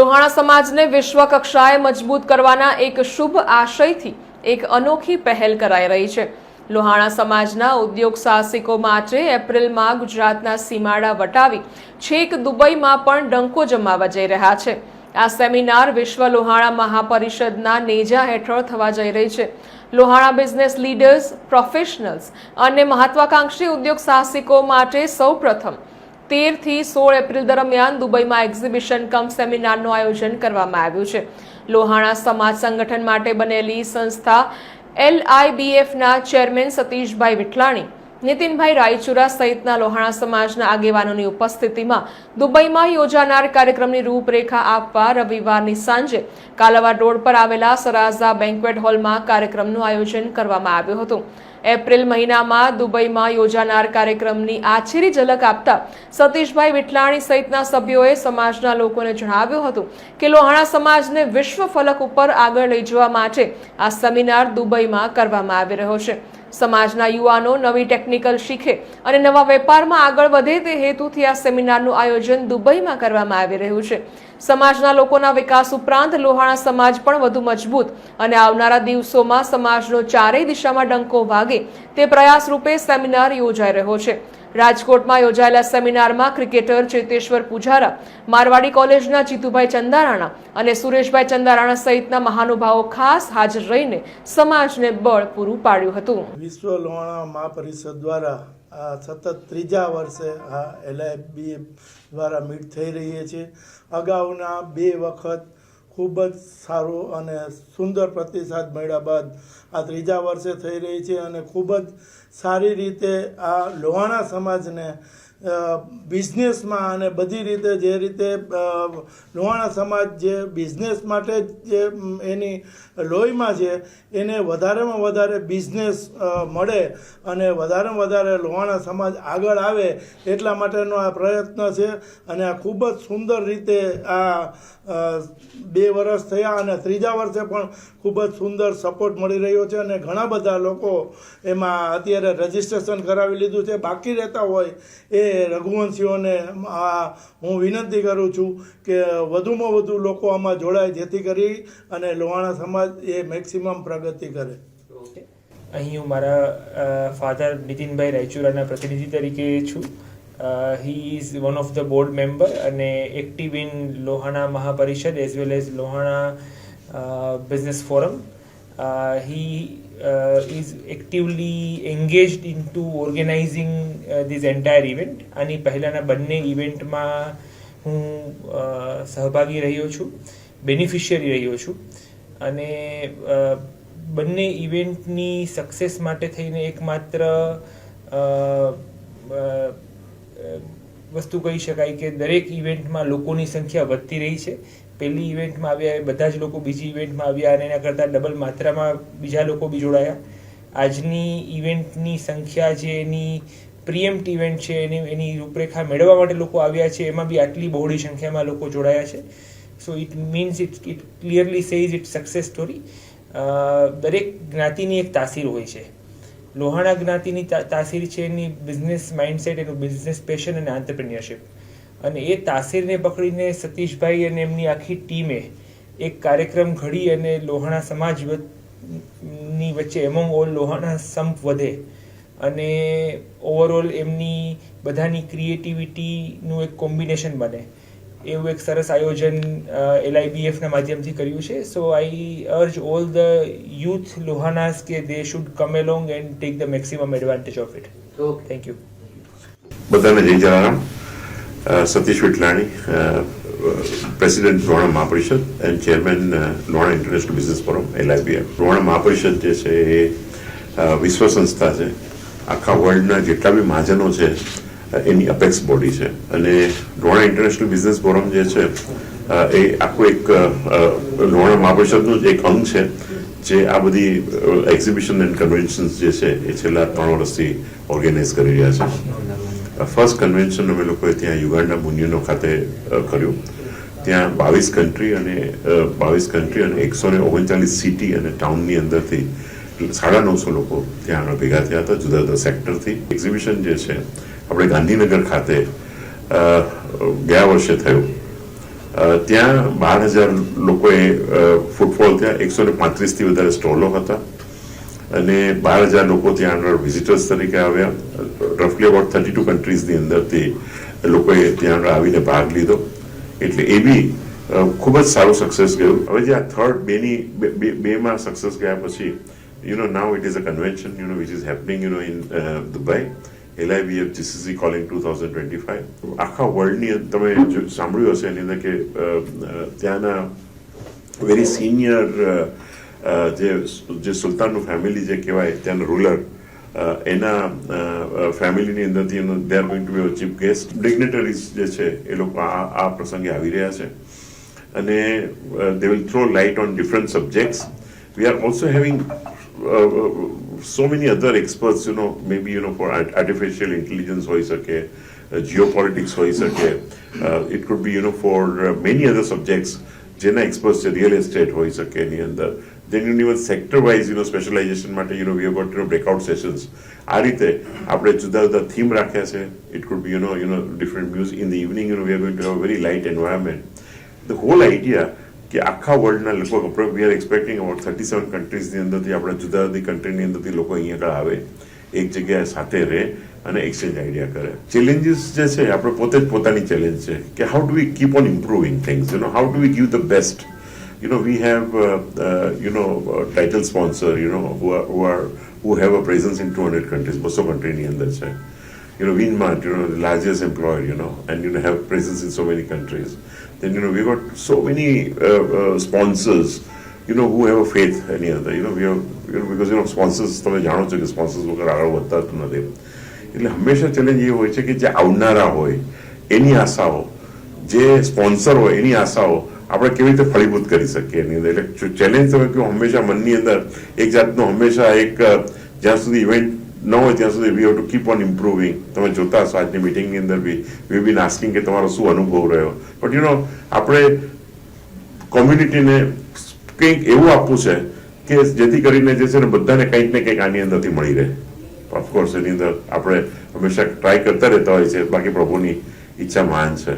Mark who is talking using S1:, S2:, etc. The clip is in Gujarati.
S1: લોહાણા સમાજને વિશ્વ કક્ષાએ મજબૂત કરવાના એક શુભ આશયથી એક અનોખી પહેલ કરાઈ રહી છે। લોહાણા સમાજના ઉદ્યોગ સાહસિકો માટે એપ્રિલમાં ગુજરાતના સીમાડા વટાવી છેક દુબઈમાં પણ ડંકો જમાવવા જઈ રહ્યા છે। આ સેમિનાર વિશ્વ લોહાણા મહાપરિષદના નેજા હેઠળ થવા જઈ રહી છે। લોહાણા બિઝનેસ લીડર્સ, પ્રોફેશનલ્સ અને મહત્વાકાંક્ષી ઉદ્યોગ સાહસિકો માટે સૌપ્રથમ 13 થી 16 એપ્રિલ દરમિયાન દુબઈમાં એક્ઝિબિશન કમ સેમિનારનું આયોજન કરવામાં આવ્યું છે। લોહાણા સમાજ સંગઠન માટે બનેલી સંસ્થા LIBFના ચેરમેન સતીશભાઈ વિઠલાણી, નીતિનભાઈ રાયચુરા સહિતના લોહાણા સમાજના આગેવાનોની ઉપસ્થિતિમાં દુબઈમાં યોજાનાર કાર્યક્રમની રૂપરેખા આપવા રવિવારની સાંજે કાલાવાડ રોડ પર આવેલા સરાઝા બેન્ક્વેટ હોલમાં કાર્યક્રમનું આયોજન કરવામાં આવ્યું હતું। એપ્રિલ મહિનામાં દુબઈમાં યોજાનાર કાર્યક્રમની આછેરી ઝલક આપતા સતીશભાઈ વિઠલાણી સહિતના સભ્યોએ સમાજના લોકોને જણાવ્યું હતું કે લોહાણા સમાજને વિશ્વ ફલક ઉપર આગળ લઈ જવા માટે આ સેમિનાર દુબઈમાં કરવામાં આવી રહ્યો છે। સમાજના યુવાનો નવી ટેકનિકલ શીખે અને નવા વેપારમાં આગળ વધે તે હેતુથી આ સેમિનારનું આયોજન દુબઈમાં કરવામાં આવી રહ્યું છે। સમાજના લોકોના વિકાસ ઉપરાંત લોહાણા સમાજ પણ વધુ મજબૂત અને આવનારા દિવસોમાં સમાજનો ચારેય દિશામાં ડંકો વાગે તે પ્રયાસ રૂપે સેમિનાર યોજાઈ રહ્યો છે। રાજકોટમાં યોજાયેલા સેમિનારમાં ક્રિકેટર ચેતેશ્વર પુજારા, મારવાડી કોલેજના જીતુભાઈ ચંદારાણા અને સુરેશભાઈ ચંદારાણા સહિતના મહાનુભાવો ખાસ હાજર રહીને સમાજને બળ પૂરું પાડ્યું હતું।
S2: વિશ્વ લોહાણા મહાપરિષદ દ્વારા સતત ત્રીજા વર્ષે આ LIBF દ્વારા મીટ થઈ રહી છે। અગાઉના 2 વખત ખૂબ જ સારો અને સુંદર પ્રતિસાદ મળ્યા બાદ આ ત્રીજા વર્ષે થઈ રહી છે અને ખૂબ જ સારી રીતે આ લોહાણા સમાજને બિઝનેસમાં અને બધી રીતે જે રીતે લોહાણા સમાજ જે બિઝનેસ માટે જે એની લોહીમાં છે એને વધારેમાં વધારે બિઝનેસ મળે અને વધારેમાં વધારે લોહાણા સમાજ આગળ આવે એટલા માટેનો આ પ્રયત્ન છે અને આ ખૂબ જ સુંદર રીતે આ 2 વર્ષ થયા અને ત્રીજા વર્ષે પણ ખૂબ જ સુંદર સપોર્ટ મળી રહ્યો છે અને ઘણા બધા લોકો એમાં અત્યારે રજિસ્ટ્રેશન કરાવી લીધું છે। બાકી રહેતા હોય એ રઘુવંશીઓને હું વિનંતી કરું છું કે વધુમાં વધુ લોકો આમાં જોડાય જેથી કરી અને લોહાણા સમાજ એ મેક્સિમમ પ્રગતિ કરે।
S3: અહીં હું મારા ફાધર નીતિનભાઈ રાયચુરાના પ્રતિનિધિ તરીકે છું। he is one of the board member અને active in Lohana Mahaparishad as well as Lohana Business Forum. He is actively engaged into organizing this entire event. આની પહેલાના બંને ઇવેન્ટમાં હું સહભાગી રહ્યો છું, બેનિફિશિયરી રહ્યો છું અને બંને ઇવેન્ટની સક્સેસ માટે થઈને એકમાત્ર વસ્તુ કહી શકાય કે દરેક ઇવેન્ટમાં લોકોની સંખ્યા વધતી રહી છે। પહેલી ઇવેન્ટમાં આવ્યા બધા જ લોકો બીજી ઇવેન્ટમાં આવ્યા અને એના કરતાં ડબલ માત્રામાં બીજા લોકો બી જોડાયા। આજની ઇવેન્ટની સંખ્યા જે એની પ્રીએમ્પ્ટ ઇવેન્ટ છે એની રૂપરેખા મેળવવા માટે લોકો આવ્યા છે એમાં બી આટલી બહોળી સંખ્યામાં લોકો જોડાયા છે। So it means it clearly says it success story. દરેક જ્ઞાતિની એક તાસીર હોય છે। લોહાણા જ્ઞાતિની તાસીર છે એની બિઝનેસ માઇન્ડસેટ, એનું બિઝનેસ પેશન અને આંતરપ્રિન્યોરશિપ અને એ તાસીરને પકડીને સતીશભાઈ અને એમની આખી ટીમે એક કાર્યક્રમ ઘડી અને લોહાણા સમાજની વચ્ચે એમોંગ ઓલ લોહાણા સંપ વધે અને ઓવરઓલ એમની બધાની ક્રિએટિવિટીનું એક કોમ્બિનેશન બને એવું એક સરસ આયોજન LIBFના માધ્યમથી કર્યું છે। So I urge all the youth Lohanas કે they should come along and take the maximum advantage of it. Thank you
S4: બધાને જય Jalaram. Satish Vithalani, president Lohana Mahaparishad and chairman Lohana international business forum LIBF। Lohana Mahaparishad જે છે એ વિશ્વ સંસ્થા છે। આખા વર્લ્ડના જેટલા બી મહાજનો છે એની અપેક્સ બોડી છે અને લોહાણા ઇન્ટરનેશનલ બિઝનેસ ફોરમ જે છે એ આખું એક લોહાણા મહાપરિષદનું જ એક અંગ છે જે આ બધી એક્ઝિબિશન એન્ડ કન્વેન્શન્સ જે છે એ છેલ્લા 3 વર્ષથી ઓર્ગેનાઇઝ કરી રહ્યા છે। ફર્સ્ટ કન્વેન્શન અમે લોકોએ ત્યાં યુગાન્ડા બુનિયાનો ખાતે કર્યું। ત્યાં 22 કન્ટ્રી અને 139 સિટી અને ટાઉનની અંદરથી 950 લોકો ત્યાં આગળ ભેગા થયા હતા જુદા જુદા સેક્ટરથી। એક્ઝિબિશન જે છે આપણે ગાંધીનગર ખાતે ગયા વર્ષે થયું ત્યાં 12,000 લોકોએ ફૂટફોલ થયા, 135થી વધારે સ્ટોલો હતા અને 12,000 લોકો ત્યાં આગળ વિઝિટર્સ તરીકે આવ્યા. રફલી અબાઉટ 32 કન્ટ્રીઝની અંદરથી લોકોએ ત્યાં આગળ આવીને ભાગ લીધો. એટલે એ બી ખૂબ જ સારું સક્સેસ ગયું. હવે જે આ થર્ડ બેમાં સક્સેસ ગયા પછી now it is a convention which is happening in Dubai, LIBF GCC calling 2025. આખા વર્લ્ડની તમે સાંભળ્યું હશે એની અંદર કે ત્યાંના વેરી સિનિયર જે સુલતાનનું ફેમિલી જે કહેવાય ત્યાંનું રૂલર એના ફેમિલીની અંદરથી they are going to be chief guest. Dignitaries જે છે એ લોકો આ પ્રસંગે આવી રહ્યા છે અને they will throw light on different subjects. We are also having so many other experts, maybe for artificial intelligence હોઈ શકે, geopolitics હોઈ શકે, it could be for many other subjects જેના experts છે, real estate હોઈ શકે એની અંદર. Then even sector wise specialization માટે we have got breakout sessions. આ રીતે આપણે જુદા જુદા થીમ રાખ્યા છે. It could be different music in the evening. We are going to have a very light environment. The whole idea કે આખા વર્લ્ડના લગભગ વી આર એક્સપેક્ટિંગ અબાઉટ 37 કન્ટ્રીઝની અંદરથી આપણે જુદા જુદી કન્ટ્રીની અંદરથી લોકો અહીંયા આગળ આવે, એક જગ્યાએ સાથે રહે અને એક્સચેન્જ આઈડિયા કરે. ચેલેન્જીસ જે છે આપણે પોતે જ પોતાની ચેલેન્જ છે કે how do we keep on improving things, how do we give the best. We have title sponsor who have a presence in 200 countries, 200 countries ની અંદર છે. Winmart, the largest employer, and have presence in so many countries. Then we got so many sponsors, who have a faith any other. We have because sponsors, તમે જાણો છો કે સ્પોન્સર્સ વગર આગળ વધતા જ નથી. એટલે હંમેશા ચેલેન્જ એ હોય છે કે જે આવનારા હોય એની આશાઓ, જે સ્પોન્સર હોય એની આશાઓ આપણે કેવી રીતે ફળીભૂત કરી શકીએ એની અંદર. એટલે ચેલેન્જ તમે કહો હંમેશા મનની અંદર એક જાતનો હંમેશા એક જ્યાં સુધી ઇવેન્ટ ન હોય ત્યાં સુધી we have to keep on improving. તમે જોતા હશો આજની મિટિંગની અંદર બી વી બીન આસ્કિંગ કે તમારો શું અનુભવ રહ્યો. બટ આપણે કોમ્યુનિટીને કંઈક એવું આપવું છે કે જેથી કરીને જે છે ને બધાને કંઈક ને કંઈક આની અંદરથી મળી રહે. ઓફકોર્સ એની અંદર આપણે હંમેશા ટ્રાય કરતા રહેતા હોય છે, બાકી પ્રભુની ઈચ્છા મહાન છે.